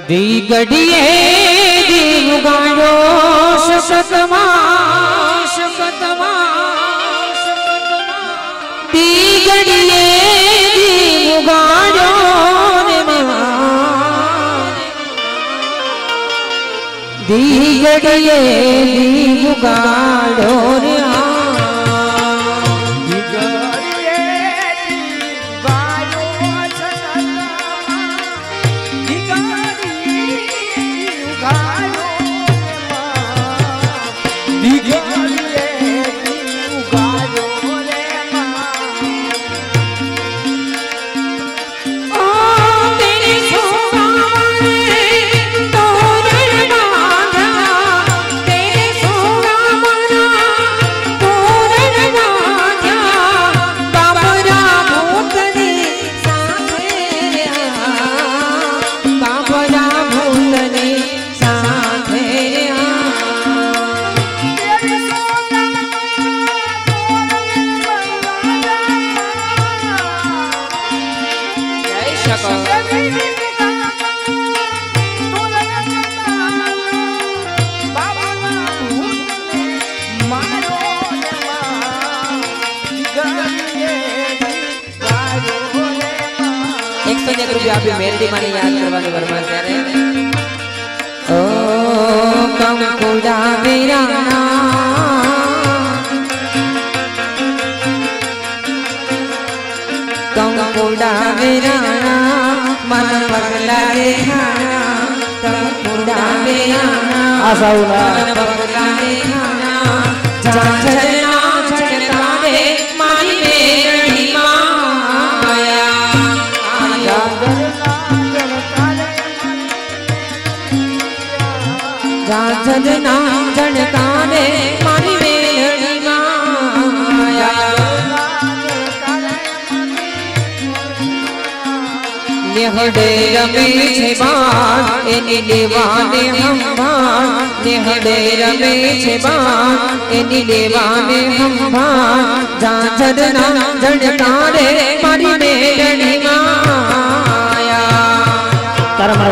दी गड़िए दी उगाड़ो शकतमा शकतमा दी गड़िए दी उगाड़ो दी गड़िए दी उगाड़ो रे आप मेहंदी मानी याद करवानी वर्मा त्यारे ओ कंकुड़ा वीराना कंकुड़ा वीराना मन पगला रे खाना कंकुड़ा वीराना आसाउला मन पगला रे खाना जाचना चटका दे मानी मेरी माया जाचना चटकाने मारी मेरी माया नेहडे रमे छे बाण एनी लेवाने हम भाण नेहडे रमे छे बाण एनी लेवाने हम भाण जाचना चटकाने